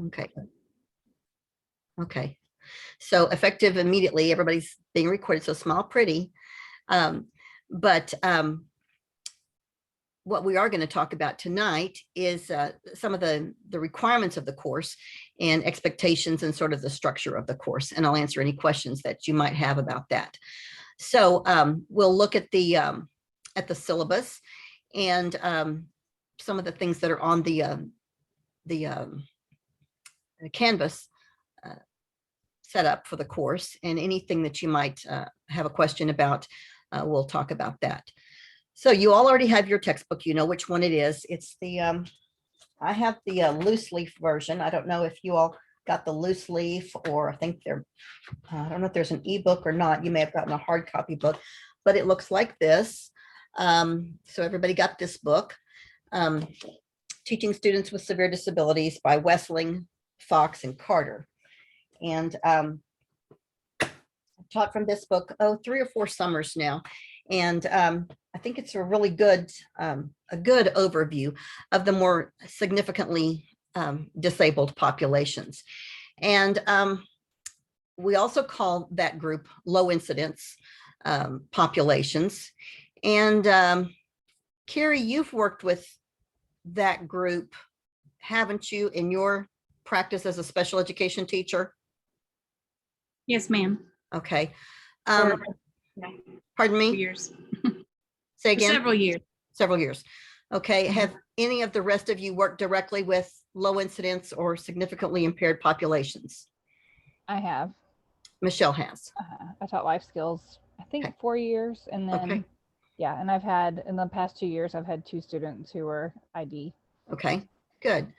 Okay. Okay. So effective immediately, everybody's being recorded, so smile pretty. But what we are going to talk about tonight is some of the requirements of the course and expectations and sort of the structure of the course. And I'll answer any questions that you might have about that. So we'll look at the syllabus and some of the things that are on the Canvas set up for the course, and anything that you might have a question about, we'll talk about that. So you all already have your textbook. You know which one it is. It's the, I have the loose leaf version. I don't know if you all got the loose leaf, or I think I don't know if there's an ebook or not. You may have gotten a hard copy book, but it looks like this. So everybody got this book, Teaching Students with Severe Disabilities by Wessling, Fox, and Carter. And I taught from this book, 3 or 4 summers now. And I think it's a really good, overview of the more significantly disabled populations. And we also call that group low incidence populations. And Carrie, you've worked with that group, haven't you, in your practice as a special education teacher? Yes, ma'am. Okay. Yeah. Pardon me? Years. Say again? Several years. Several years. Okay. Have any of the rest of you worked directly with low incidence or significantly impaired populations? I have. Michelle has. I taught life skills, I think, Okay. 4 years. And then, Okay. yeah, and I've had, in the past 2 years, I've had 2 students who were ID. Okay, good.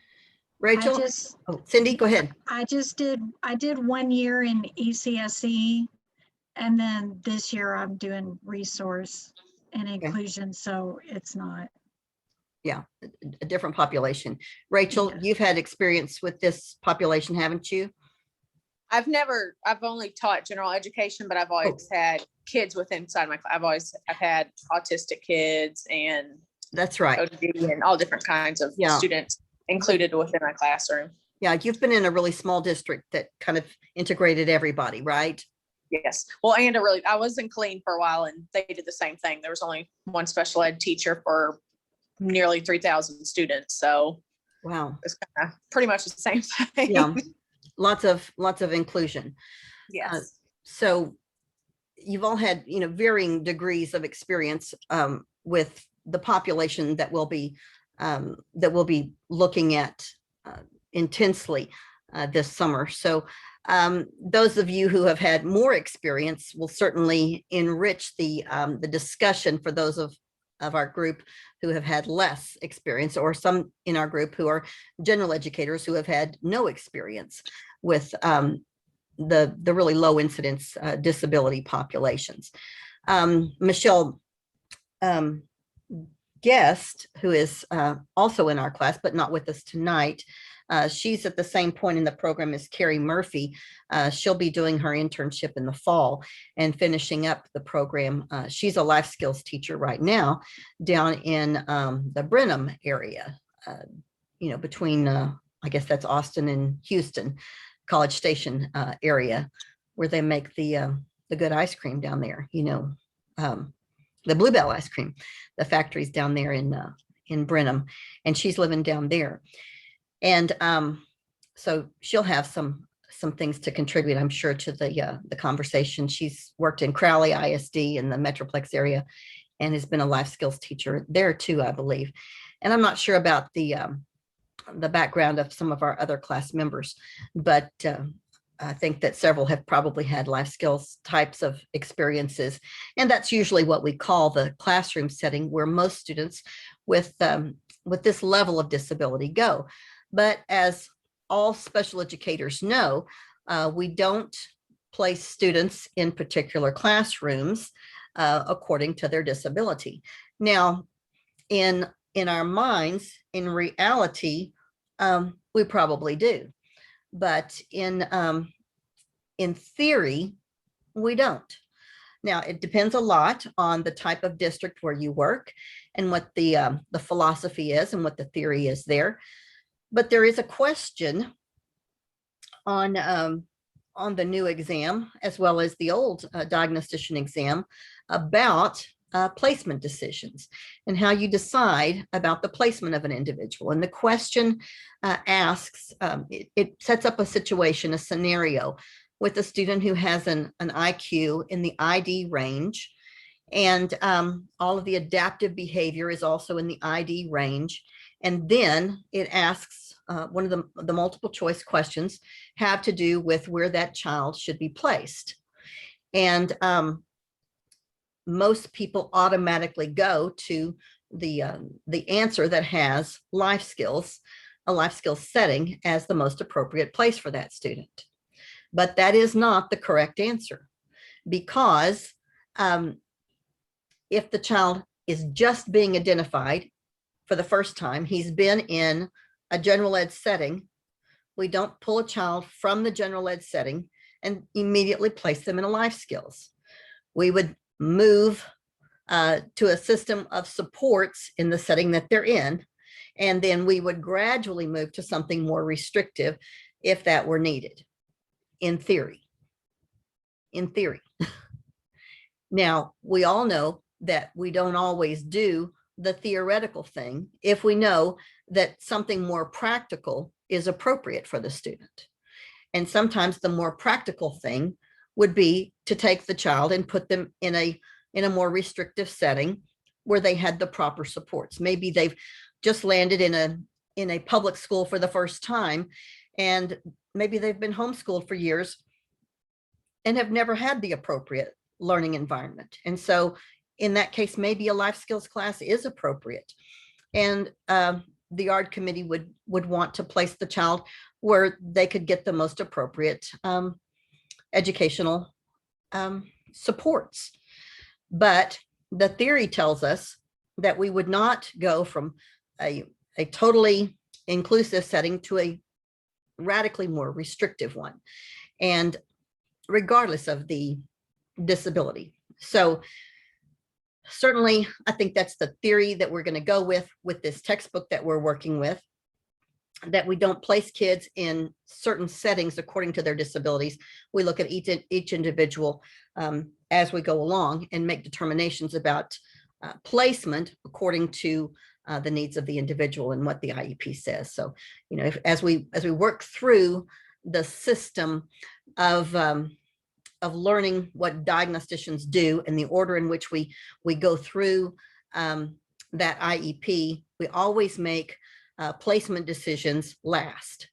Rachel? I Cindy, go ahead. did 1 year in ECSE, and then this year I'm doing resource and inclusion, so it's not. Yeah, a different population. Rachel, Yeah. you've had experience with this population, haven't you? I've only taught general education, but I've always had kids inside my class. I've had autistic kids and That's right. ODD and all different kinds of students included within my classroom. Yeah, you've been in a really small district that kind of integrated everybody, right? Yes. Well, and I was in Killeen for a while, and they did the same thing. There was only one special ed teacher for nearly 3,000 students. So Wow. it's kind of pretty much the same thing. Yeah, lots of inclusion. Yes. So you've all had, varying degrees of experience with the population that we'll be looking at intensely this summer. So those of you who have had more experience will certainly enrich the discussion for those of our group who have had less experience, or some in our group who are general educators who have had no experience with the really low incidence disability populations. Michelle Guest, who is also in our class, but not with us tonight, she's at the same point in the program as Carrie Murphy. She'll be doing her internship in the fall and finishing up the program. She's a life skills teacher right now down in the Brenham area, between, I guess that's Austin and Houston, College Station area, where they make the good ice cream down there, the Bluebell ice cream, the factories down there in Brenham, and she's living down there. And so she'll have some things to contribute, I'm sure, to the conversation. She's worked in Crowley ISD in the Metroplex area and has been a life skills teacher there too, I believe. And I'm not sure about the background of some of our other class members, but I think that several have probably had life skills types of experiences. And that's usually what we call the classroom setting, where most students with this level of disability go. But as all special educators know, we don't place students in particular classrooms according to their disability. Now, in our minds, in reality, we probably do. But in theory, we don't. Now, it depends a lot on the type of district where you work and what the philosophy is and what the theory is there. But there is a question on the new exam, as well as the old diagnostician exam, about placement decisions and how you decide about the placement of an individual. And the question asks, it sets up a situation, a scenario with a student who has an IQ in the ID range, and all of the adaptive behavior is also in the ID range. And then it asks, one of the multiple choice questions have to do with where that child should be placed. And most people automatically go to the answer that has life skills, a life skills setting, as the most appropriate place for that student. But that is not the correct answer, because if the child is just being identified for the first time, he's been in a general ed setting, we don't pull a child from the general ed setting and immediately place them in a life skills. We would move to a system of supports in the setting that they're in, and then we would gradually move to something more restrictive if that were needed, in theory. Now, we all know that we don't always do the theoretical thing if we know that something more practical is appropriate for the student. And sometimes the more practical thing would be to take the child and put them in a more restrictive setting where they had the proper supports. Maybe they've just landed in a public school for the first time, and maybe they've been homeschooled for years and have never had the appropriate learning environment. And so in that case, maybe a life skills class is appropriate. And the ARD committee would want to place the child where they could get the most appropriate educational supports. But the theory tells us that we would not go from a totally inclusive setting to a radically more restrictive one, and regardless of the disability. So certainly, I think that's the theory that we're going to go with this textbook that we're working with, that we don't place kids in certain settings according to their disabilities. We look at each individual as we go along and make determinations about placement according to the needs of the individual and what the IEP says. So, as we work through the system of learning what diagnosticians do and the order in which we go through that IEP, we always make placement decisions last.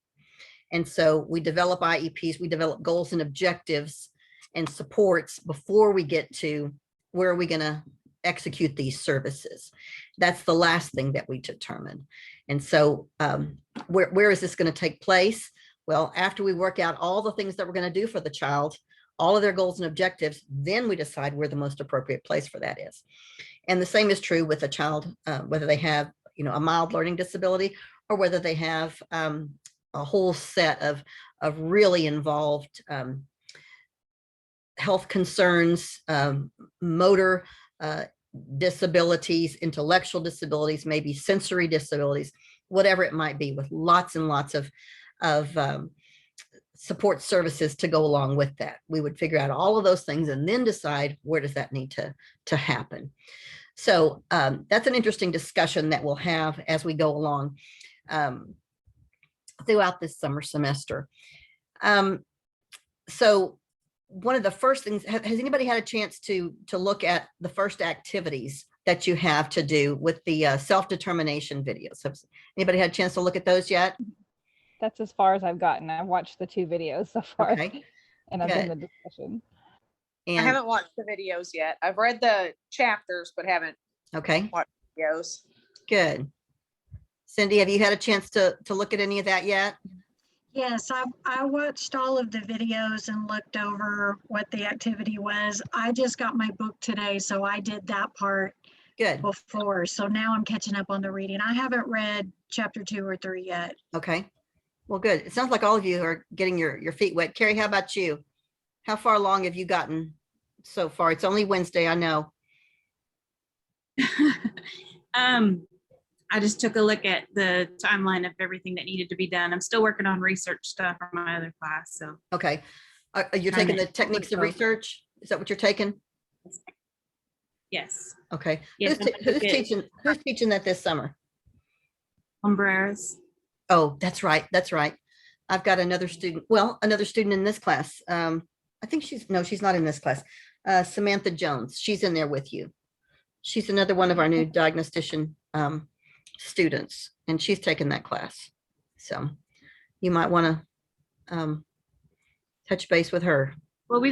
And so we develop IEPs, we develop goals and objectives and supports before we get to where are we going to execute these services. That's the last thing that we determine. And so where is this going to take place? Well, after we work out all the things that we're going to do for the child, all of their goals and objectives, then we decide where the most appropriate place for that is. And the same is true with a child, whether they have, a mild learning disability or whether they have a whole set of really involved health concerns, motor disabilities, intellectual disabilities, maybe sensory disabilities, whatever it might be, with lots and lots of support services to go along with that. We would figure out all of those things and then decide where does that need to happen. So that's an interesting discussion that we'll have as we go along throughout this summer semester. So one of the first things, has anybody had a chance to look at the first activities that you have to do with the self-determination videos? Has anybody had a chance to look at those yet? That's as far as I've gotten. I've watched the 2 videos so far. Okay. And I've Good. done the discussion. I And haven't watched the videos yet. I've read the chapters, but haven't okay, watched videos. good. Cindy, have you had a chance to look at any of that yet? Yes, I watched all of the videos and looked over what the activity was. I just got my book today, so I did that part Good. before. So now I'm catching up on the reading. I haven't read chapter 2 or 3 yet. Okay. Well, good. It sounds like all of you are getting your feet wet. Carrie, how about you? How far along have you gotten so far? It's only Wednesday, I know. I just took a look at the timeline of everything that needed to be done. I'm still working on research stuff for my other class, so. Okay. Are you Trying taking to the techniques of both. research? Is that what you're taking? Yes, Okay. Yes, Who's I'm gonna get- who's teaching that this summer? Hombreras. Oh, that's right. That's right. I've got another student, well, another student in this class. I think she's not in this class. Samantha Jones, she's in there with you. She's another one of our new diagnostician students, and she's taken that class. So you might want to touch base with her. Well,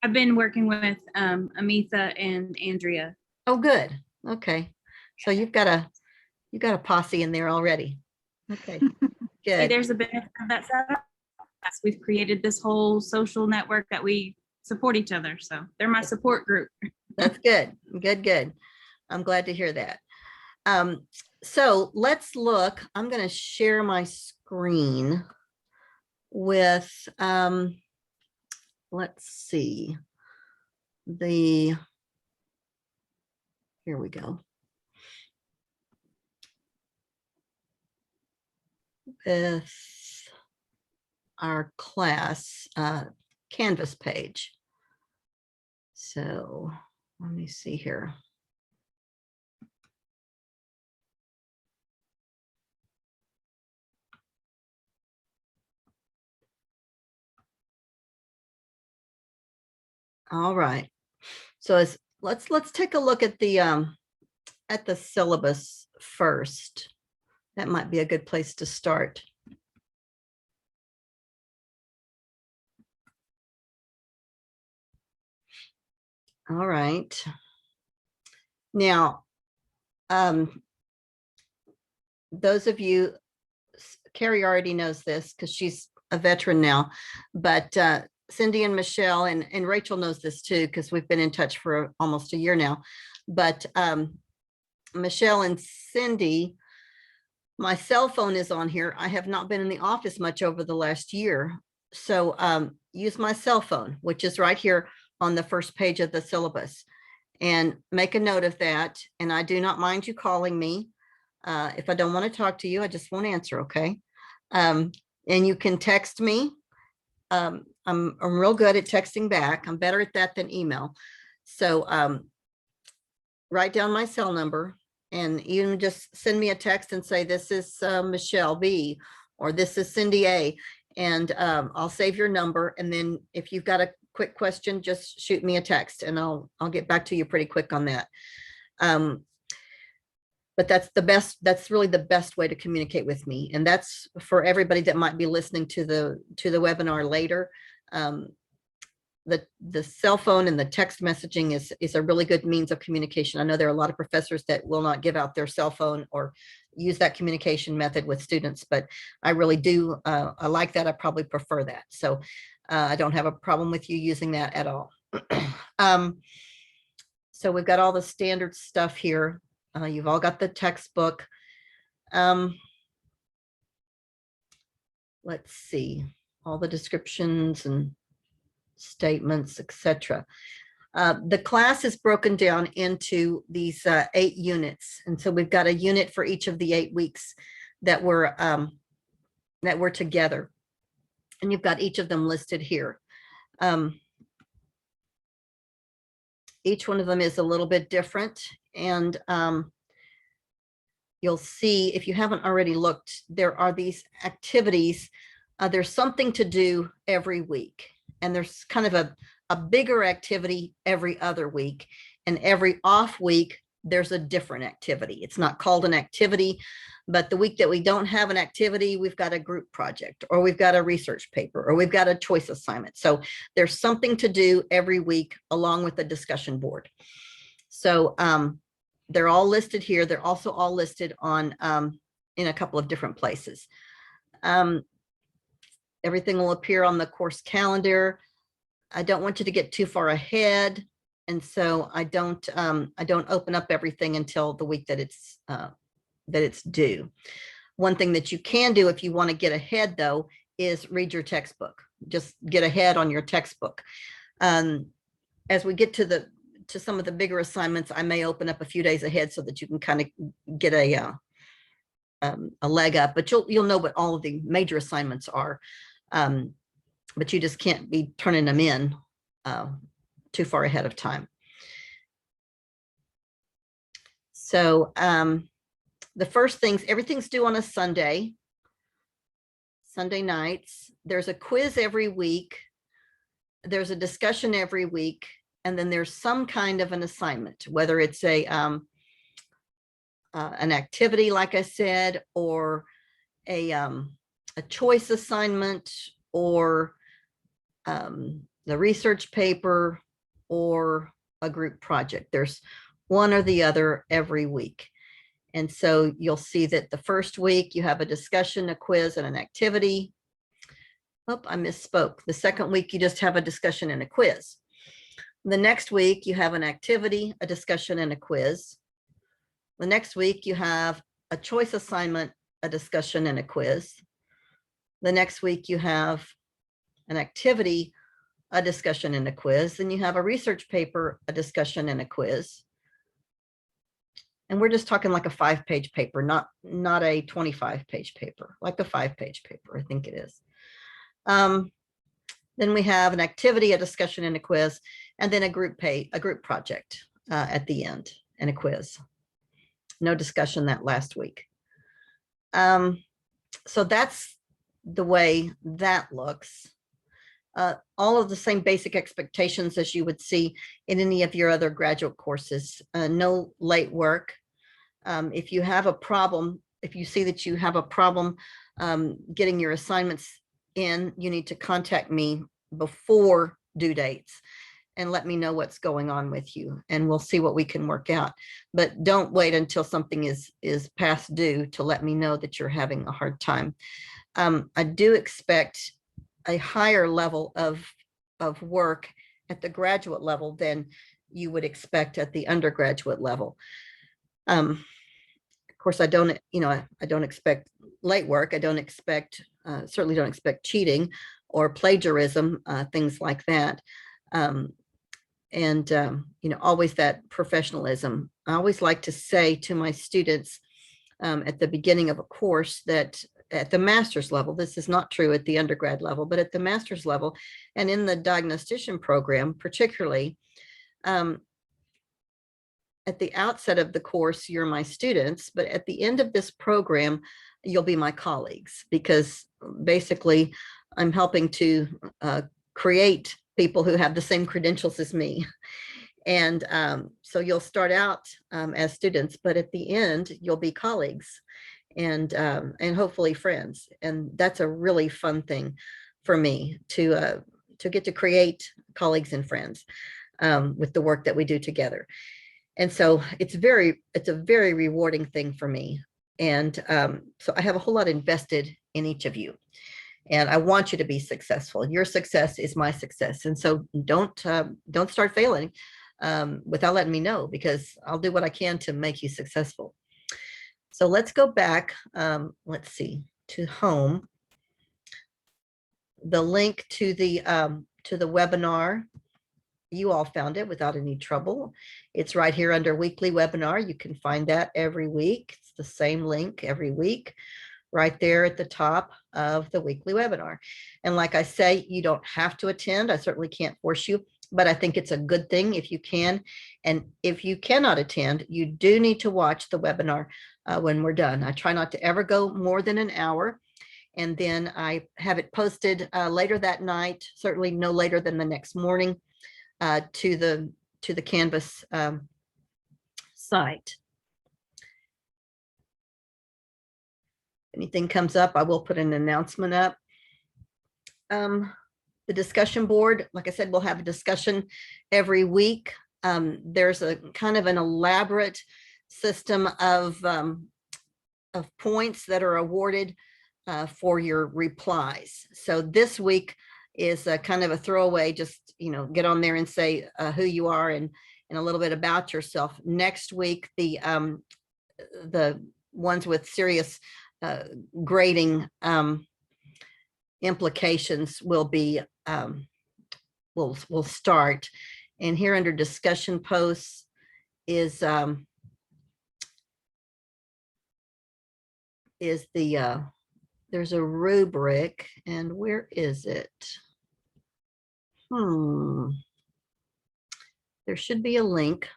I've been working with Amitha and Andrea. Oh, good. Okay. So you've got a posse in there already. Okay, See, good. there's a benefit of that setup. We've created this whole social network that we support each other. So they're my support group. That's good. Good, good. I'm glad to hear that. So let's look. I'm going to share my screen with, let's see, here we go. With our class Canvas page. So let me see here. All right. So let's take a look at the syllabus first. That might be a good place to start. All right. Now, those of you, Carrie already knows this because she's a veteran now, but Cindy and Michelle and Rachel knows this too, because we've been in touch for almost a year now. But Michelle and Cindy, my cell phone is on here. I have not been in the office much over the last year. So use my cell phone, which is right here on the first page of the syllabus, and make a note of that. And I do not mind you calling me. If I don't want to talk to you, I just won't answer, okay? And you can text me. I'm real good at texting back. I'm better at that than email. So write down my cell number, and you can just send me a text and say, this is Michelle B, or this is Cindy A, and I'll save your number. And then if you've got a quick question, just shoot me a text and I'll get back to you pretty quick on that. But that's really the best way to communicate with me. And that's for everybody that might be listening to the webinar later. The cell phone and the text messaging is a really good means of communication. I know there are a lot of professors that will not give out their cell phone or use that communication method with students, but I really do. I like that. I probably prefer that. So I don't have a problem with you using that at all. So we've got all the standard stuff here. You've all got the textbook. Let's see, all the descriptions and statements, etc. The class is broken down into these 8 units. And so we've got a unit for each of the 8 weeks that we're together. And you've got each of them listed here. Each one of them is a little bit different. And you'll see, if you haven't already looked, there are these activities. There's something to do every week. And there's kind of a bigger activity every other week. And every off week, there's a different activity. It's not called an activity, but the week that we don't have an activity, we've got a group project, or we've got a research paper, or we've got a choice assignment. So there's something to do every week along with the discussion board. So they're all listed here. They're also all listed on in a couple of different places. Everything will appear on the course calendar. I don't want you to get too far ahead. And so I don't open up everything until the week that it's due. One thing that you can do if you want to get ahead, though, is read your textbook. Just get ahead on your textbook. As we get to to some of the bigger assignments, I may open up a few days ahead so that you can kind of get a leg up, but you'll know what all of the major assignments are. But you just can't be turning them in too far ahead of time. So the first things, everything's due on a Sunday nights. There's a quiz every week. There's a discussion every week. And then there's some kind of an assignment, whether it's an activity, like I said, or a choice assignment, or the research paper, or a group project. There's one or the other every week. And so you'll see that the first week you have a discussion, a quiz, and an activity. Oh, I misspoke. The second week you just have a discussion and a quiz. The next week you have an activity, a discussion, and a quiz. The next week you have a choice assignment, a discussion, and a quiz. The next week you have an activity, a discussion, and a quiz. Then you have a research paper, a discussion, and a quiz. And we're just talking like a 5-page paper, not a 25-page paper, like a 5-page paper, I think it is. Then we have an activity, a discussion, and a quiz, and then a group project at the end, and a quiz. No discussion that last week. So that's the way that looks. All of the same basic expectations as you would see in any of your other graduate courses. No late work. If you have a problem, if you see that you have a problem getting your assignments in, you need to contact me before due dates and let me know what's going on with you, and we'll see what we can work out. But don't wait until something is past due to let me know that you're having a hard time. I do expect a higher level of work at the graduate level than you would expect at the undergraduate level. Of course, I don't expect late work. I don't expect, certainly don't expect cheating or plagiarism, things like that. Always that professionalism. I always like to say to my students at the beginning of a course that at the master's level, this is not true at the undergrad level, but at the master's level and in the diagnostician program, particularly, at the outset of the course, you're my students, but at the end of this program, you'll be my colleagues, because basically I'm helping to create people who have the same credentials as me. And so you'll start out as students, but at the end, you'll be colleagues and hopefully friends. And that's a really fun thing for me to get to create colleagues and friends with the work that we do together. And so it's a very rewarding thing for me. And so I have a whole lot invested in each of you. And I want you to be successful. Your success is my success. And so don't start failing without letting me know, because I'll do what I can to make you successful. So let's go back, let's see, to home. The link to the webinar, you all found it without any trouble. It's right here under weekly webinar. You can find that every week. It's the same link every week, right there at the top of the weekly webinar. And like I say, you don't have to attend. I certainly can't force you, but I think it's a good thing if you can. And if you cannot attend, you do need to watch the webinar when we're done. I try not to ever go more than an hour. And then I have it posted later that night, certainly no later than the next morning, to the Canvas site. Anything comes up, I will put an announcement up. The discussion board, like I said, we'll have a discussion every week. There's a kind of an elaborate system of points that are awarded for your replies. So this week is a kind of a throwaway, just, get on there and say who you are and a little bit about yourself. Next week, the ones with serious grading implications will be will start, And here under discussion posts is the, there's a rubric, and where is it? There should be a link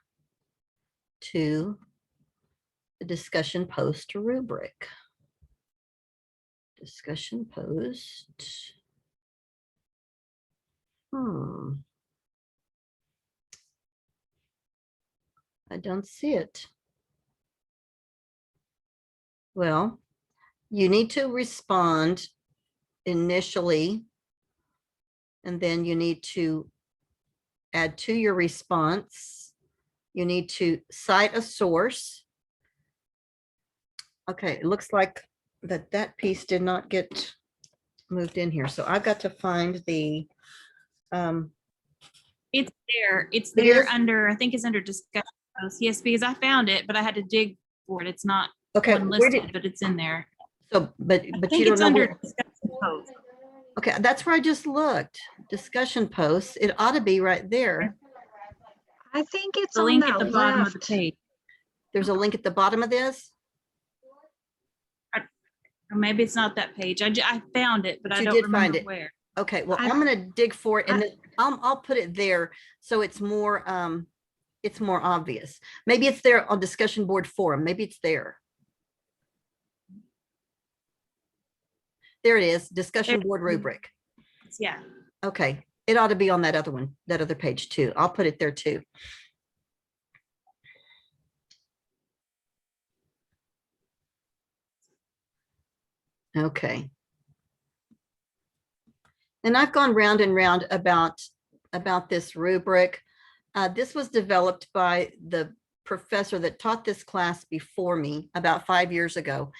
to the discussion post rubric. Discussion post. I don't see it. Well, you need to respond initially, and then you need to add to your response. You need to cite a source. Okay, it looks like that piece did not get moved in here. So I've got to find the, It's there. It's It there is? under, I think it's under discussion posts. Yes, because I found it, but I had to dig for it. It's not okay, one where listed, did, but it's in there. so, but I you think don't it's know under where, discussion posts. okay, that's where I just looked. Discussion posts, it ought to be right there. I think it's The on link at that the bottom of the left. page. There's a link at the bottom of this. Or maybe it's not that page. I found it, but But I you don't did find remember it. where. Okay, well, I- I'm gonna dig for it and I- then I'll put it there so it's more obvious. Maybe it's there on discussion board forum. Maybe it's there. There it is, discussion board rubric. Yeah. Okay, it ought to be on that other one, that other page too. I'll put it there too. Okay. And I've gone round and round about this rubric. This was developed by the professor that taught this class before me about 5 years ago.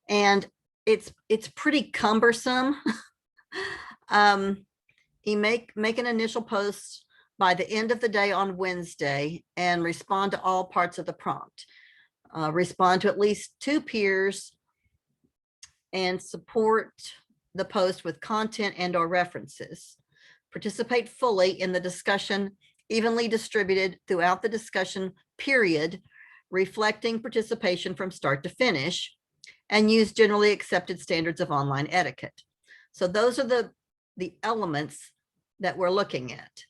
And it's pretty cumbersome. You make an initial post by the end of the day on Wednesday and respond to all parts of the prompt. Respond to at least 2 peers and support the post with content and or references. Participate fully in the discussion, evenly distributed throughout the discussion period, reflecting participation from start to finish, and use generally accepted standards of online etiquette. So those are the elements that we're looking at.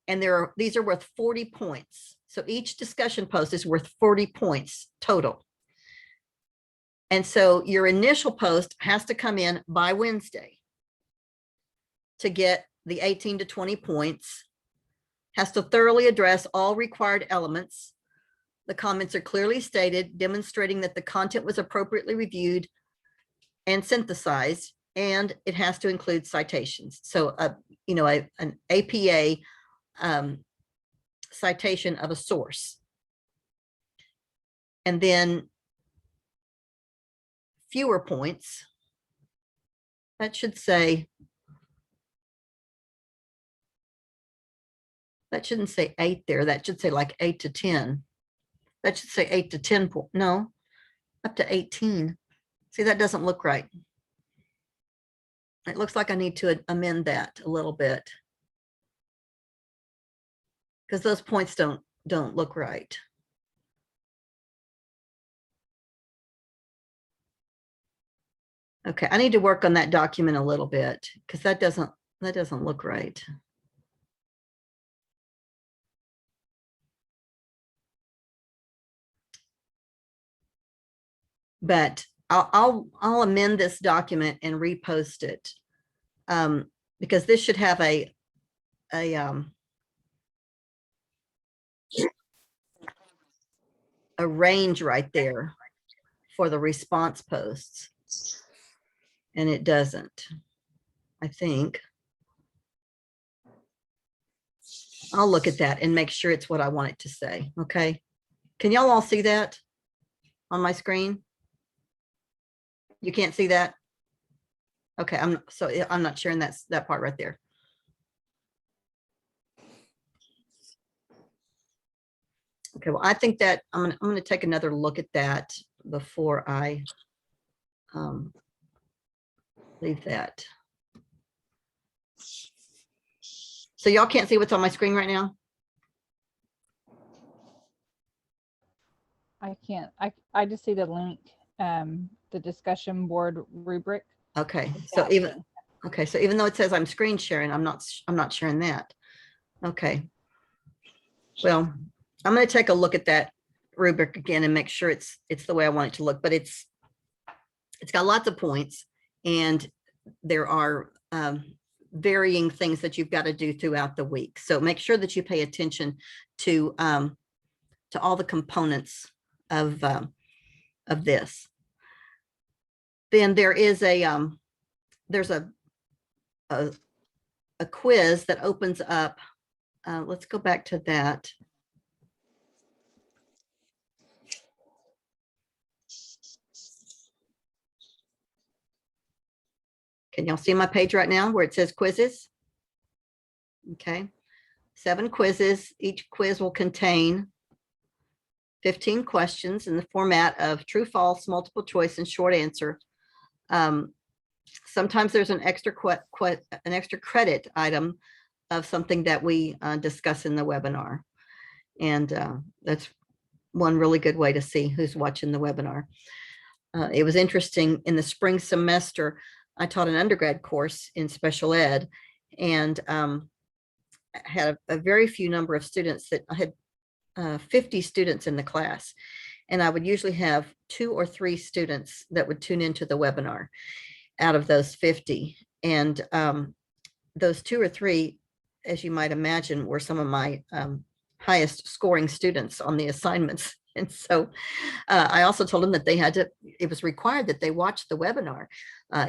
And these are worth 40 points. So each discussion post is worth 40 points total. And so your initial post has to come in by Wednesday to get the 18 to 20 points, has to thoroughly address all required elements. The comments are clearly stated, demonstrating that the content was appropriately reviewed and synthesized, and it has to include citations. So, an APA citation of a source. And then fewer points. That should say, that shouldn't say 8 there. That should say like 8 to 10. That should say 8 to 10. No, up to 18. See, that doesn't look right. It looks like I need to amend that a little bit, because those points don't look right. Okay, I need to work on that document a little bit because that doesn't look right. But I'll amend this document and repost it, because this should have a range right there for the response posts. And it doesn't, I think. I'll look at that and make sure it's what I want it to say. Okay. Can y'all all see that on my screen? You can't see that? Okay, I'm not sharing that part right there. Okay, well, I think that I'm gonna take another look at that before I leave that. So y'all can't see what's on my screen right now? I can't, I just see the link, the discussion board rubric. Okay, It's so got even, me. okay, so even though it says I'm screen sharing, I'm not sharing that. Okay. Well, I'm going to take a look at that rubric again and make sure it's the way I want it to look, but it's got lots of points, and there are varying things that you've got to do throughout the week. So make sure that you pay attention to all the components of this. Then there is there's a quiz that opens up. Let's go back to that. Can y'all see my page right now where it says quizzes? Okay, 7 quizzes. Each quiz will contain 15 questions in the format of true, false, multiple choice, and short answer. Sometimes there's an extra credit item of something that we discuss in the webinar. And that's one really good way to see who's watching the webinar. It was interesting in the spring semester, I taught an undergrad course in special ed, and had a very few number of students. That I had 50 students in the class, and I would usually have 2 or 3 students that would tune into the webinar out of those 50. And those 2 or 3, as you might imagine, were some of my highest scoring students on the assignments. And so I also told them that they had to, it was required that they watch the webinar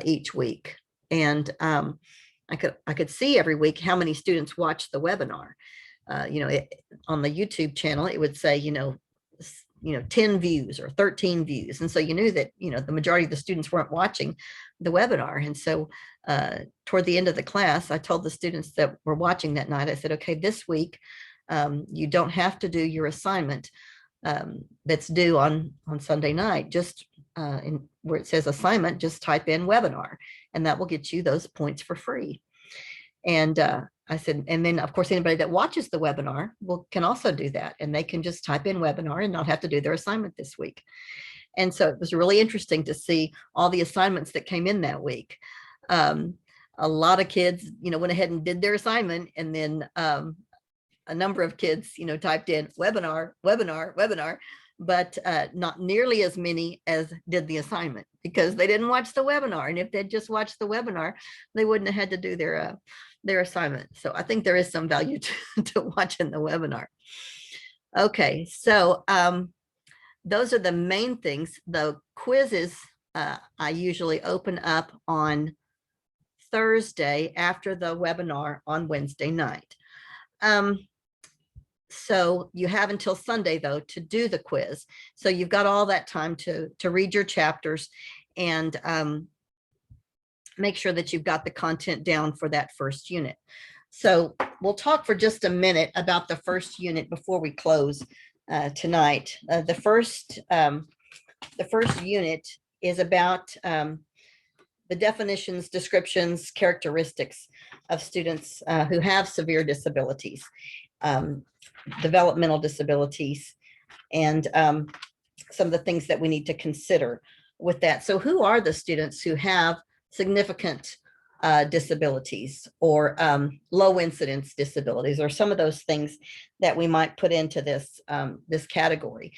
each week. And I could see every week how many students watched the webinar. On the YouTube channel, it would say, 10 views or 13 views. And so you knew that, the majority of the students weren't watching the webinar. And so toward the end of the class, I told the students that were watching that night, I said, okay, this week, you don't have to do your assignment that's due on Sunday night. Just in where it says assignment, just type in webinar, and that will get you those points for free. And I said, and then of course, anybody that watches the webinar can also do that, and they can just type in webinar and not have to do their assignment this week. And so it was really interesting to see all the assignments that came in that week. A lot of kids, went ahead and did their assignment, and then a number of kids, typed in webinar, webinar, webinar, but not nearly as many as did the assignment, because they didn't watch the webinar. And if they'd just watched the webinar, they wouldn't have had to do their assignment. So I think there is some value to watching the webinar. Okay, so those are the main things. The quizzes, I usually open up on Thursday after the webinar on Wednesday night. So you have until Sunday, though, to do the quiz. So you've got all that time to read your chapters and make sure that you've got the content down for that first unit. So we'll talk for just a minute about the first unit before we close tonight. The first unit is about the definitions, descriptions, characteristics of students who have severe disabilities. Developmental disabilities, and some of the things that we need to consider with that. So who are the students who have significant disabilities or low incidence disabilities, or some of those things that we might put into this category?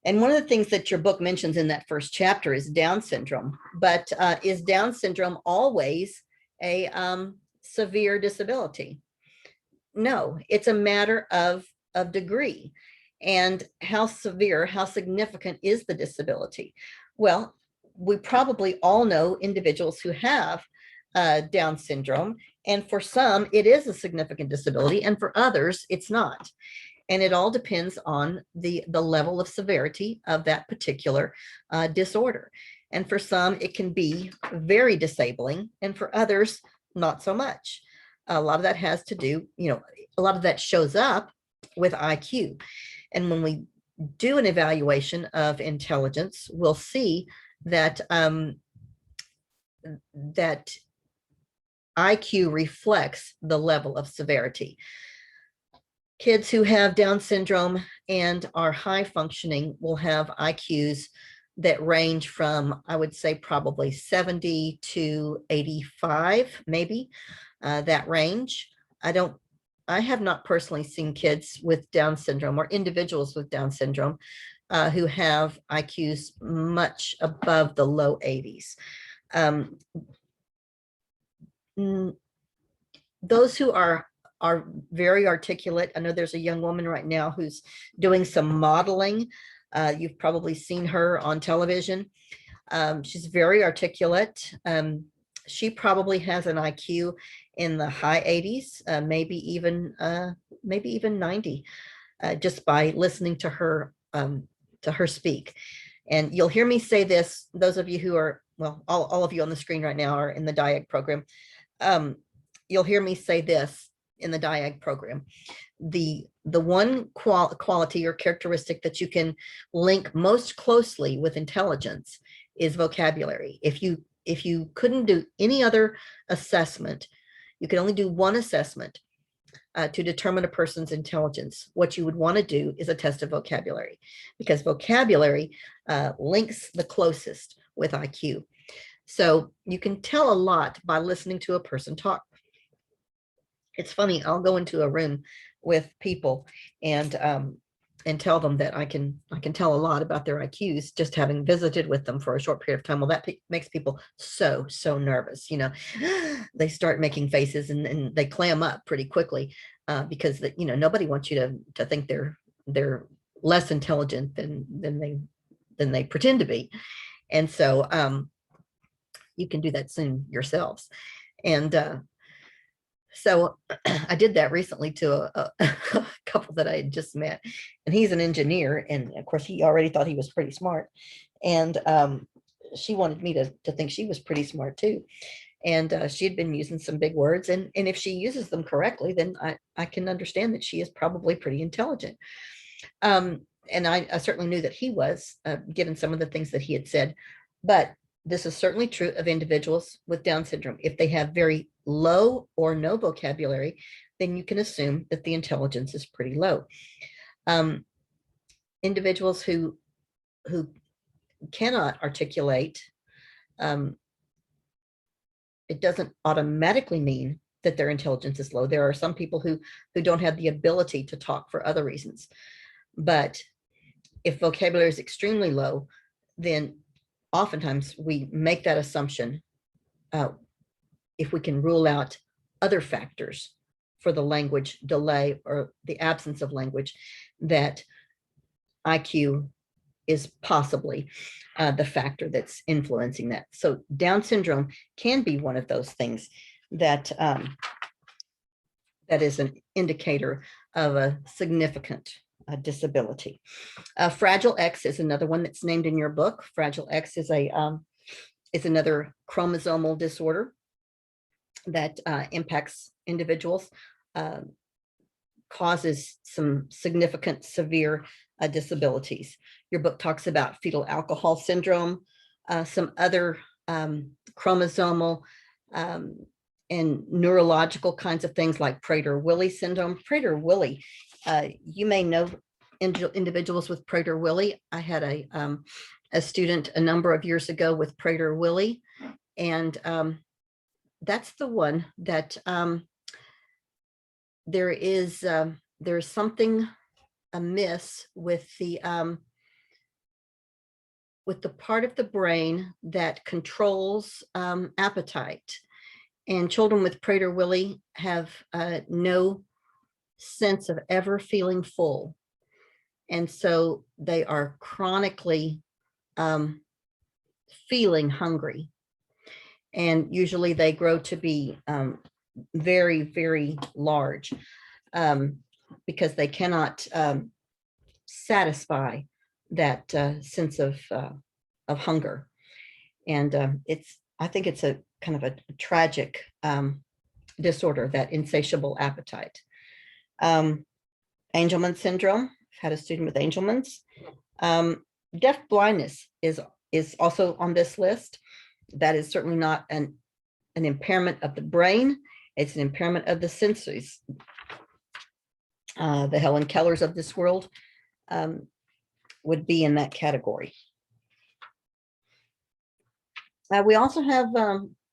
And one of the things that your book mentions in that first chapter is Down syndrome. But is Down syndrome always a severe disability? No, it's a matter of degree and how severe, how significant is the disability. Well, we probably all know individuals who have Down syndrome, and for some it is a significant disability, and for others it's not. And it all depends on the level of severity of that particular disorder. And for some it can be very disabling, and for others not so much. A lot of that has to do, a lot of that shows up with IQ. And when we do an evaluation of intelligence, we'll see that that IQ reflects the level of severity. Kids who have Down syndrome and are high functioning will have IQs that range from, I would say, probably 70 to 85, maybe that range. I have not personally seen kids with Down syndrome or individuals with Down syndrome who have IQs much above the low 80s. Those who are very articulate. I know there's a young woman right now who's doing some modeling. You've probably seen her on television. She's very articulate. She probably has an IQ in the high 80s, maybe even 90, just by listening to her speak. And you'll hear me say this, those of you who are, well, all of you on the screen right now are in the DIAG program. You'll hear me say this in the DIAG program. The one quality or characteristic that you can link most closely with intelligence is vocabulary. If you couldn't do any other assessment, you can only do one assessment to determine a person's intelligence. What you would want to do is a test of vocabulary, because vocabulary links the closest with IQ. So you can tell a lot by listening to a person talk. It's funny, I'll go into a room with people and tell them that I can tell a lot about their IQs just having visited with them for a short period of time. Well, that makes people so nervous. You know, they start making faces and they clam up pretty quickly because nobody wants you to think they're less intelligent than they pretend to be. And so you can do that soon yourselves. And so I did that recently to a couple that I had just met, and he's an engineer. And of course, he already thought he was pretty smart. And she wanted me to think she was pretty smart too. And she'd been using some big words. And if she uses them correctly, then I can understand that she is probably pretty intelligent. And I certainly knew that he was, given some of the things that he had said. But this is certainly true of individuals with Down syndrome. If they have very low or no vocabulary, then you can assume that the intelligence is pretty low. Individuals who cannot articulate, it doesn't automatically mean that their intelligence is low. There are some people who don't have the ability to talk for other reasons. But if vocabulary is extremely low, then oftentimes we make that assumption if we can rule out other factors for the language delay or the absence of language, that IQ is possibly the factor that's influencing that. So Down syndrome can be one of those things that that is an indicator of a significant disability. Fragile X is another one that's named in your book. Fragile X is another chromosomal disorder that impacts individuals, causes some significant severe disabilities. Your book talks about fetal alcohol syndrome, some other chromosomal and neurological kinds of things like Prader-Willi syndrome. Prader-Willi, you may know individuals with Prader-Willi. I had a student a number of years ago with Prader-Willi, and that's the one that there's something amiss with the part of the brain that controls appetite. And children with Prader-Willi have no sense of ever feeling full. And so they are chronically feeling hungry. And usually they grow to be very, very large because they cannot satisfy that sense of hunger. And I think it's a kind of a tragic disorder, that insatiable appetite. Angelman syndrome. I've had a student with Angelman's. Deaf blindness is also on this list. That is certainly not an impairment of the brain. It's an impairment of the senses. The Helen Kellers of this world would be in that category. We also have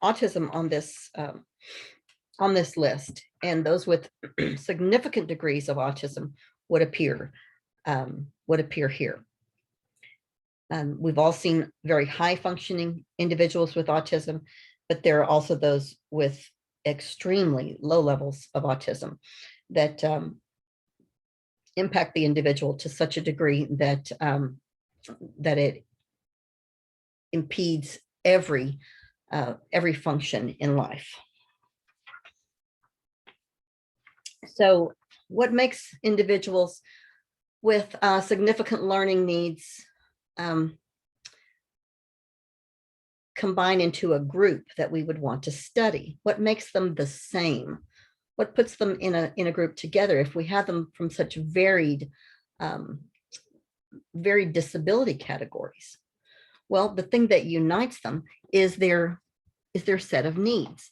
autism on this list, and those with significant degrees of autism would appear here. We've all seen very high functioning individuals with autism, but there are also those with extremely low levels of autism that impact the individual to such a degree that that it impedes every function in life. So what makes individuals with significant learning needs combine into a group that we would want to study? What makes them the same? What puts them in a group together if we have them from such varied disability categories? Well, the thing that unites them is their set of needs.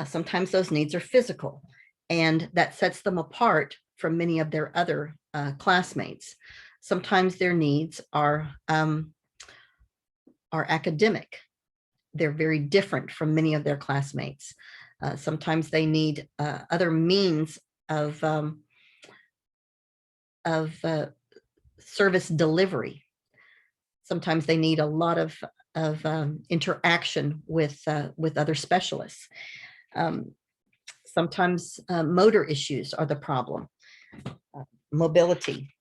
Sometimes those needs are physical, and that sets them apart from many of their other classmates. Sometimes their needs are academic. They're very different from many of their classmates. Sometimes they need other means of service delivery. Sometimes they need a lot of interaction with other specialists. Sometimes motor issues are the problem. Mobility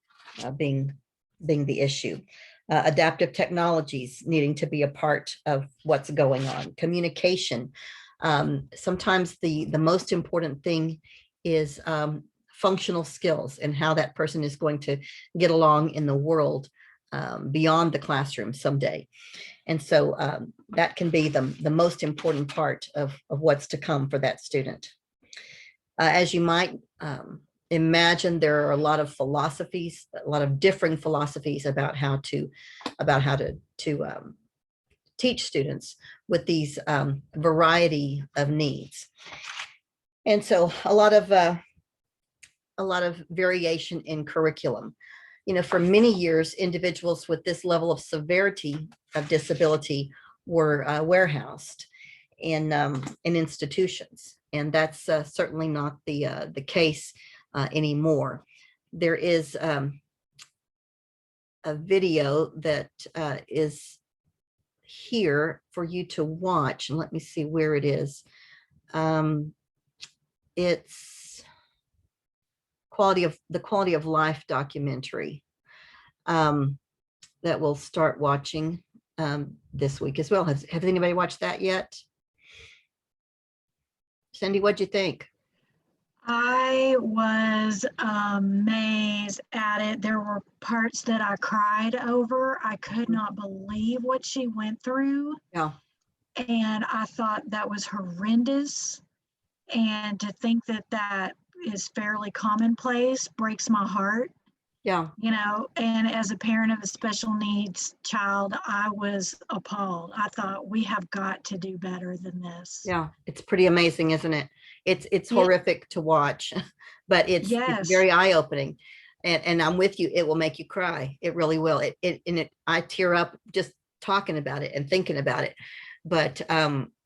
being the issue. Adaptive technologies needing to be a part of what's going on. Communication. Sometimes the most important thing is functional skills and how that person is going to get along in the world beyond the classroom someday. And so that can be the most important part of what's to come for that student. As you might imagine, there are a lot of philosophies, a lot of differing philosophies about how to teach students with these variety of needs. And so a lot of variation in curriculum. For many years, individuals with this level of severity of disability were warehoused in institutions, and that's certainly not the case anymore. There is a video that is here for you to watch, and let me see where it is. It's the quality of life documentary that we'll start watching this week as well. Has anybody watched that yet? Cindy, what'd you think? I was amazed at it. There were parts that I cried over. I could not believe what she went through. Yeah. And I thought that was horrendous. And to think that that is fairly commonplace breaks my heart. Yeah. And as a parent of a special needs child, I was appalled. I thought we have got to do better than this. Yeah, it's pretty amazing, isn't it? It's horrific to watch, but it's very eye-opening. And I'm with you, it will make you cry. It really will. I tear up just talking about it and thinking about it. But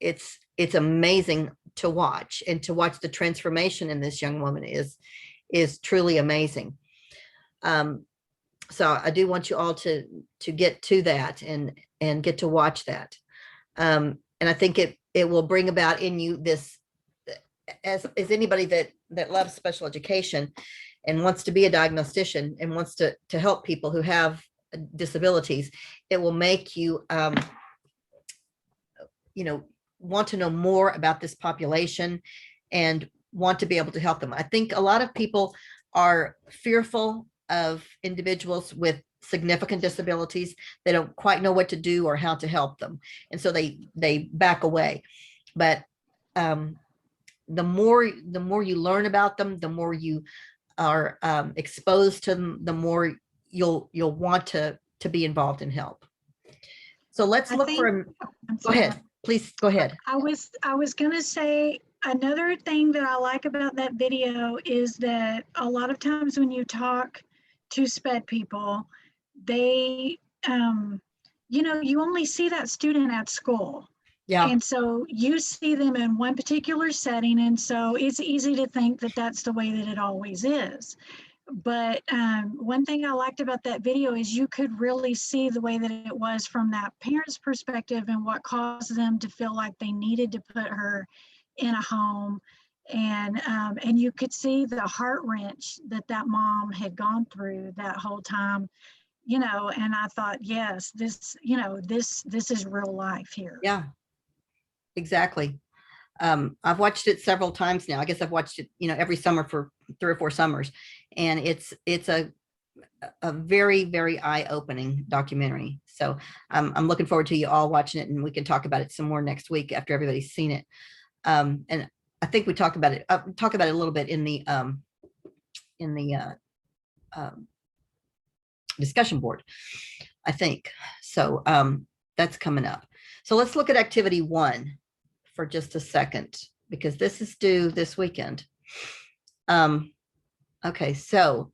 it's amazing to watch, and to watch the transformation in this young woman is truly amazing. So I do want you all to get to that and get to watch that. And I think it will bring about in you this, as anybody that loves special education and wants to be a diagnostician and wants to help people who have disabilities, it will make you want to know more about this population and want to be able to help them. I think a lot of people are fearful of individuals with significant disabilities. They don't quite know what to do or how to help them, and so they back away. But the more you learn about them, the more you are exposed to them, the more you'll want to be involved and help. So let's look for. Go ahead, please. Go ahead. I was going to say, Another thing that I like about that video is that a lot of times when you talk to SPED people, they, you only see that student at school. Yeah, And so you see them in one particular setting. And so it's easy to think that that's the way that it always is. But one thing I liked about that video is you could really see the way that it was from that parent's perspective and what caused them to feel like they needed to put her in a home. And you could see the heart wrench that that mom had gone through that whole time, and I thought, yes, this is real life here. yeah, exactly. I've watched it several times now. I guess I've watched it, every summer for 3 or 4 summers, and it's a very, very eye-opening documentary. So I'm looking forward to you all watching it, and we can talk about it some more next week after everybody's seen it. And I think we talk about it a little bit in the discussion board, I think. So that's coming up. So let's look at activity 1 for just a second, because this is due this weekend. Okay, so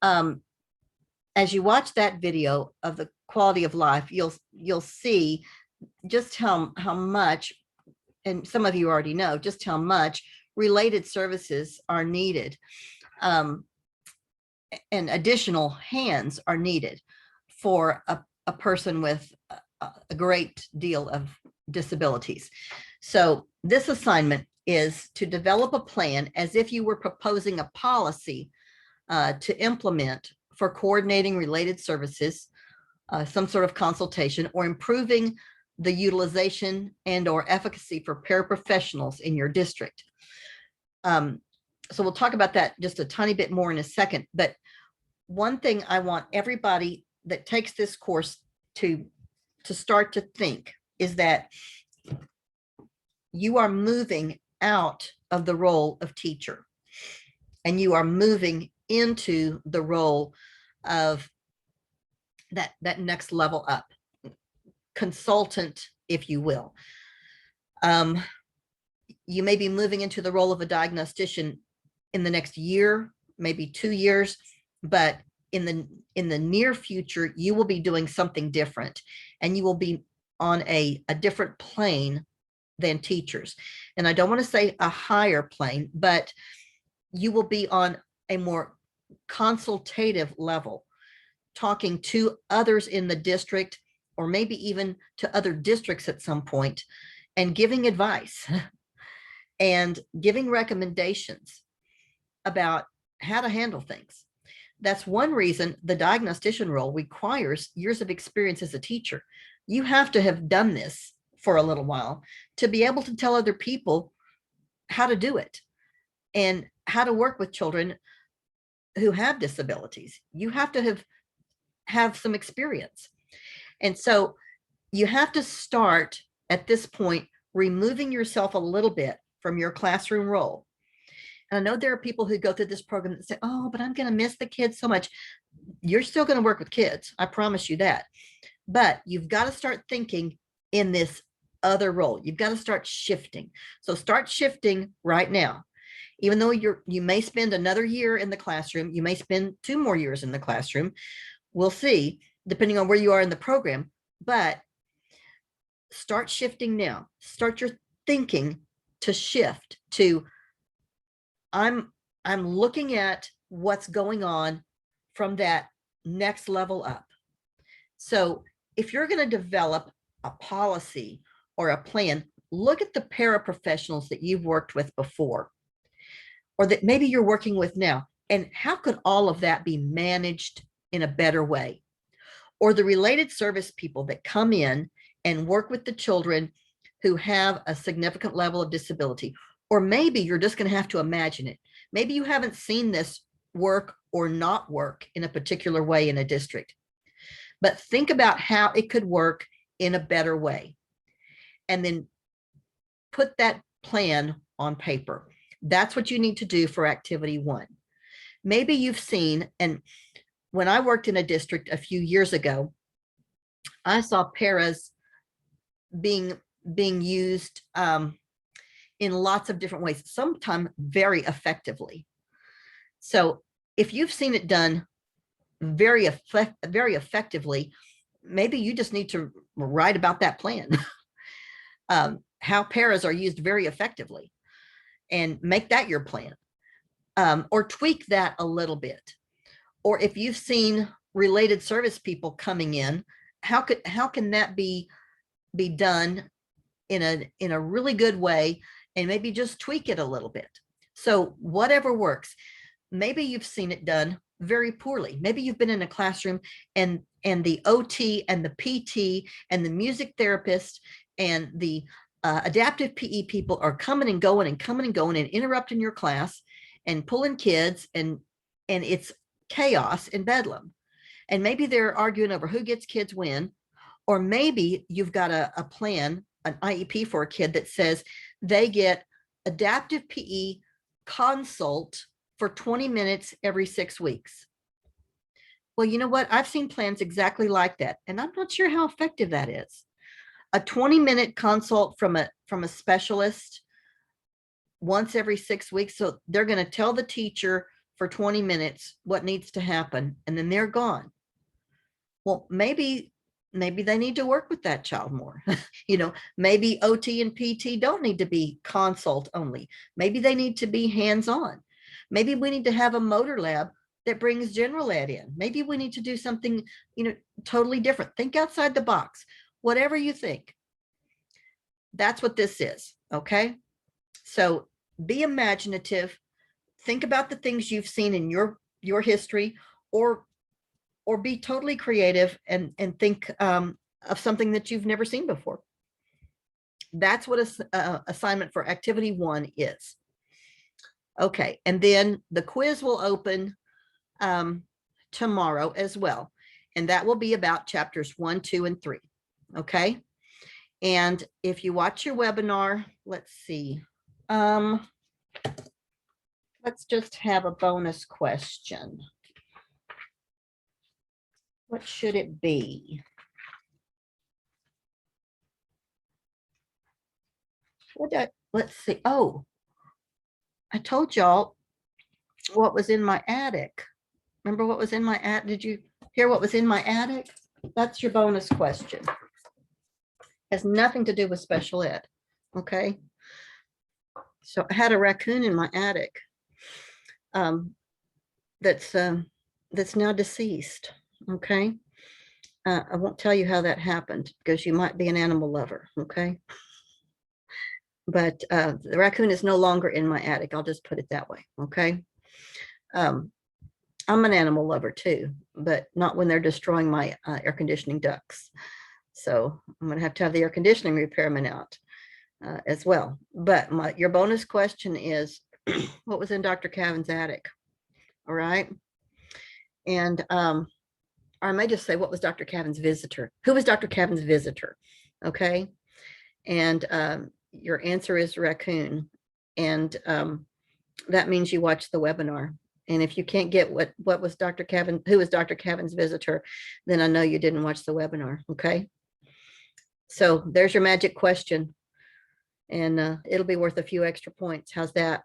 as you watch that video of the quality of life, you'll see just how much, and some of you already know just how much related services are needed, and additional hands are needed for a person with a great deal of disabilities. So this assignment is to develop a plan as if you were proposing a policy to implement for coordinating related services, some sort of consultation, or improving the utilization and or efficacy for paraprofessionals in your district. So we'll talk about that just a tiny bit more in a second. But one thing I want everybody that takes this course to start to think is that you are moving out of the role of teacher, and you are moving into the role of that next level up, consultant, if you will. You may be moving into the role of a diagnostician in the next year, maybe 2 years, but in the near future, you will be doing something different, and you will be on a different plane than teachers. And I don't want to say a higher plane, but you will be on a more consultative level, talking to others in the district, or maybe even to other districts at some point, and giving advice and giving recommendations about how to handle things. That's one reason the diagnostician role requires years of experience as a teacher. You have to have done this for a little while to be able to tell other people how to do it and how to work with children who have disabilities. You have to have some experience. And so you have to start at this point, removing yourself a little bit from your classroom role. And I know there are people who go through this program that say, oh, but I'm going to miss the kids so much. You're still going to work with kids. I promise you that. But you've got to start thinking in this other role. You've got to start shifting. So start shifting right now. Even though you may spend another year in the classroom, you may spend 2 more years in the classroom. We'll see, depending on where you are in the program. But start shifting now. Start your thinking to shift to, I'm looking at what's going on from that next level up. So if you're going to develop a policy or a plan, look at the paraprofessionals that you've worked with before, or that maybe you're working with now, and how could all of that be managed in a better way? Or the related service people that come in and work with the children who have a significant level of disability. Or maybe you're just going to have to imagine it. Maybe you haven't seen this work or not work in a particular way in a district, but think about how it could work in a better way, and then put that plan on paper. That's what you need to do for activity 1. Maybe you've seen, and when I worked in a district a few years ago, I saw paras being used in lots of different ways, sometimes very effectively. So if you've seen it done very effectively, maybe you just need to write about that plan. How paras are used very effectively, and make that your plan, or tweak that a little bit. Or if you've seen related service people coming in, how can that be done in a really good way, and maybe just tweak it a little bit. So whatever works. Maybe you've seen it done very poorly. Maybe you've been in a classroom and the OT and the PT and the music therapist and the adaptive PE people are coming and going and interrupting your class and pulling kids, and it's chaos and bedlam. And maybe they're arguing over who gets kids when, or maybe you've got a plan, an IEP for a kid that says they get adaptive PE consult for 20 minutes every 6 weeks. Well, you know what? I've seen plans exactly like that, and I'm not sure how effective that is. A 20-minute consult from a specialist once every 6 weeks. So they're going to tell the teacher for 20 minutes what needs to happen, and then they're gone. Well, maybe they need to work with that child more. You know, maybe OT and PT don't need to be consult only. Maybe they need to be hands-on. Maybe we need to have a motor lab that brings general ed in. Maybe we need to do something, you know, totally different. Think outside the box. Whatever you think. That's what this is, okay? So be imaginative. Think about the things you've seen in your history, or be totally creative and think of something that you've never seen before. That's what assignment for activity 1 is. Okay, and then the quiz will open tomorrow as well, and that will be about chapters 1, 2, and 3. Okay, and if you watch your webinar, let's see, let's just have a bonus question. What should it be? Let's see. Oh, I told y'all what was in my attic. Remember what was in my attic? Did you hear what was in my attic? That's your bonus question. Has nothing to do with special ed. Okay. So I had a raccoon in my attic that's now deceased. Okay. I won't tell you how that happened because you might be an animal lover. Okay. But the raccoon is no longer in my attic. I'll just put it that way. Okay. I'm an animal lover too, but not when they're destroying my air conditioning ducts. So I'm going to have the air conditioning repairman out as well. But your bonus question is, what was in Dr. Cavan's attic? All right. And I may just say, what was Dr. Cavan's visitor? Who was Dr. Cavan's visitor? Okay. And your answer is raccoon. And that means you watched the webinar. And if you can't get what was Dr. Cavan, who was Dr. Cavan's visitor, then I know you didn't watch the webinar. Okay. So there's your magic question. And it'll be worth a few extra points. How's that?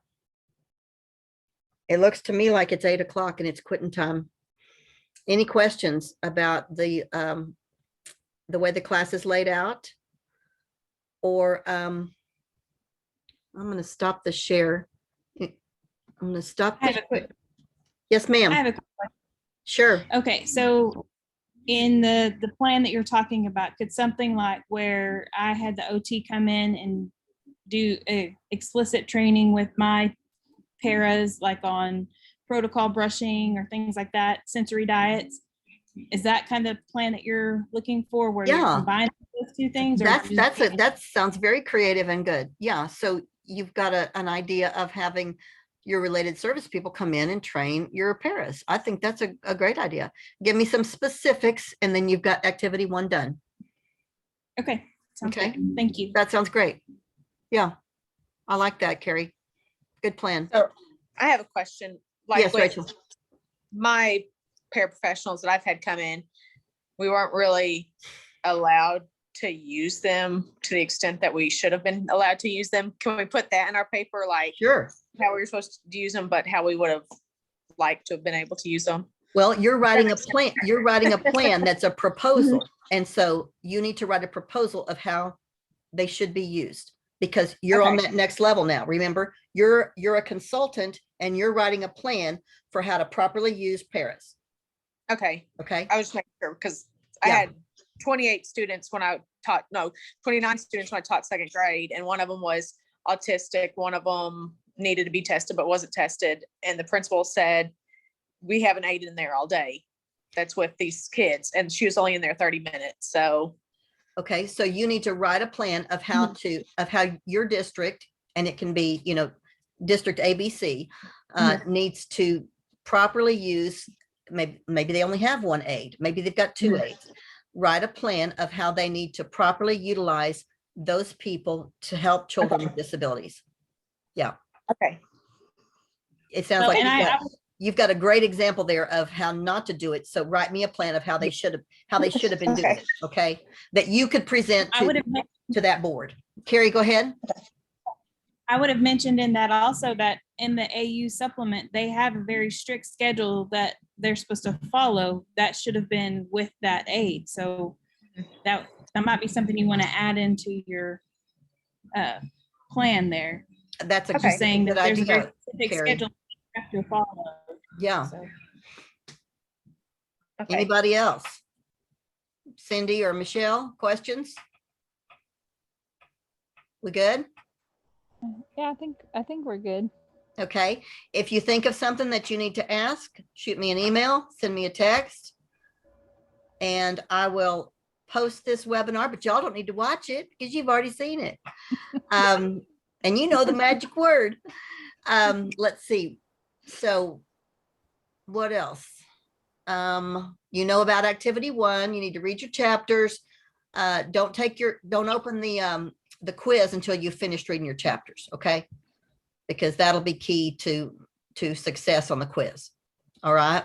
It looks to me like it's 8 o'clock and it's quitting time. Any questions about the way the class is laid out? Or I'm going to stop the share. I'm going to stop. I have a quick. Yes, ma'am. I have a quick question. Sure. Okay, so in the plan that you're talking about, could something like where I had the OT come in and do a explicit training with my paras, like on protocol brushing or things like that, sensory diets? Is that kind of plan that you're looking for, where you're combining those two things? Or That sounds very creative and good. Yeah. So you've got an idea of having your related service people come in and train your paras. I think that's a great idea. Give me some specifics, and then you've got activity 1 done. Okay. Sounds Okay. good. Thank you. That sounds great. Yeah. I like that, Carrie. Good plan. So I have a question. Like Yes, with Rachel. my paraprofessionals that I've had come in, we weren't really allowed to use them to the extent that we should have been allowed to use them? Can we put that in our paper, like Sure. how we were supposed to use them, but how we would have liked to have been able to use them? Well, you're writing a makes sense. plan, you're writing a plan that's a proposal. And so you need to write a proposal of how they should be used because you're on Okay. that next level now. Remember, you're a consultant and you're writing a plan for how to properly use paras. Okay, Okay? I was just making sure because I Yeah. had 28 students when I taught, no, 29 students when I taught second grade, and one of them was autistic. One of them needed to be tested but wasn't tested. And the principal said, we have an aide in there all day that's with these kids, and she was only in there 30 minutes. So, Okay, so you need to write a plan of how of how your district, and it can be, District ABC, needs to properly use, maybe they only have one aide, maybe they've got two aides. Write a plan of how they need to properly utilize those people to help children with disabilities. okay. It sounds Well, like and you've got a great example there of how not to do it. So write me a plan of how they should have been doing Okay. it, okay? That you could present I would have to that board. Carrie, go ahead. I would have mentioned in that also that in the AU supplement, they have a very strict schedule that they're supposed to follow. That should have been with that aid. So that might be something you want to add into your plan there. That's a Okay. Just saying that good there's a very idea, specific Carrie. schedule you have to follow. Yeah. So Okay. Anybody else? Cindy or Michelle, questions? We good? Yeah, I think we're good. Okay. If you think of something that you need to ask, shoot me an email, send me a text. And I will post this webinar, but y'all don't need to watch it because you've already seen it. And you know the magic word. Let's see. So what else? You know about activity 1, you need to read your chapters. Don't open the quiz until you've finished reading your chapters, okay? Because that'll be key to success on the quiz. All right.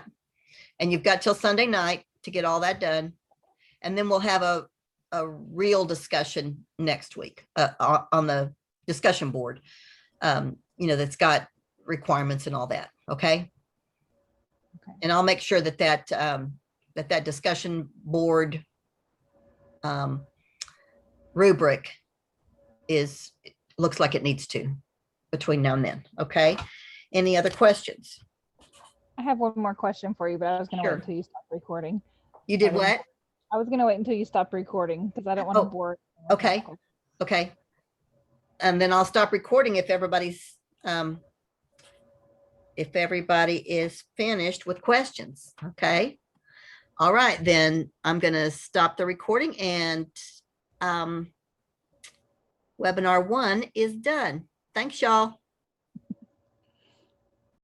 And you've got till Sunday night to get all that done. And then we'll have a real discussion next week on the discussion board, that's got requirements and all that. Okay. Okay. And I'll make sure that discussion board rubric looks like it needs to between now and then. Okay. Any other questions? I have one more question for you, but I was going to Sure. wait until you stop recording. You did I didn't- what? I was going to wait until you stop recording because I don't want to Oh, bore. okay. Okay. And then I'll stop recording if everybody is finished with questions. Okay. All right, then I'm going to stop the recording and webinar 1 is done. Thanks, y'all.